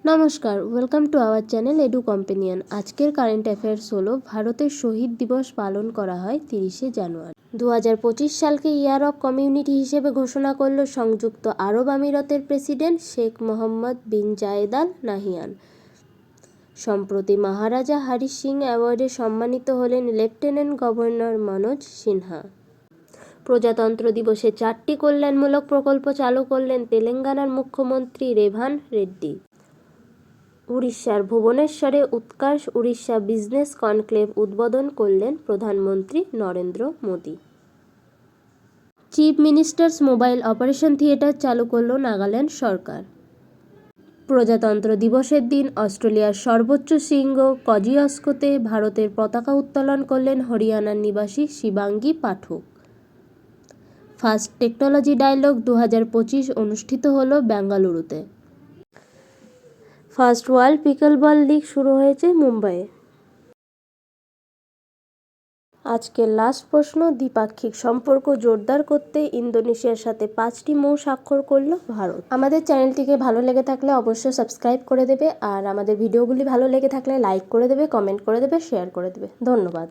নমস্কার, welcome to our channel edu companion. আজকের current affairs হলো ভারতের শহীদ দিবস পালন করা হয় 30শে জানুয়ারি। 2025 সালকে ইয়ার অফ কমিউনিটি হিসেবে ঘোষণা করল সংযুক্ত আরব আমিরাতের প্রেসিডেন্ট শেখ মোহাম্মদ বিন জায়েদ আল নাহিয়ান। সম্প্রতি মহারাজা হরি সিং অ্যাওয়ার্ডে সম্মানিত হলেন লেফটেন্যান্ট গভর্নর মনোজ সিনহা। প্রজাতন্ত্র দিবসে 4টি কল্যাণমূলক প্রকল্প চালু করলেন তেলেঙ্গানার মুখ্যমন্ত্রী রেভান রেড্ডি। উড়িষ্যার ভুবনেশ্বরে উৎকর্ষ উড়িষ্যা বিজনেস কনক্লেভ উদ্বোধন করলেন প্রধানমন্ত্রী Narendra Modi. Chief ministers mobile operation theatre চালু করল নাগাল্যান্ড সরকার। প্রজাতন্ত্র দিবসের দিন অস্ট্রেলিয়ার সর্বোচ্চ শৃঙ্গ কজিয়স্কোতে ভারতের পতাকা উত্তোলন করলেন হরিয়ানার নিবাসী শিবাঙ্গী পাঠক। ফার্স্ট টেকনোলজি ডায়ালগ 2025 অনুষ্ঠিত হলো বেঙ্গালুরুতে। ফার্স্ট ওয়ার্ল্ড পিকলবল লিগ শুরু হয়েছে মুম্বাইয়ে। আজকের লাস্ট প্রশ্ন, দ্বিপাক্ষিক সম্পর্ক জোরদার করতে ইন্দোনেশিয়ার সাথে 5টি মৌ স্বাক্ষর করল ভারত। আমাদের চ্যানেলটিকে ভালো লেগে থাকলে অবশ্যই সাবস্ক্রাইব করে দেবে, আর আমাদের ভিডিওগুলি ভালো লেগে থাকলে লাইক করে দেবে, কমেন্ট করে দেবে, শেয়ার করে দেবে। ধন্যবাদ।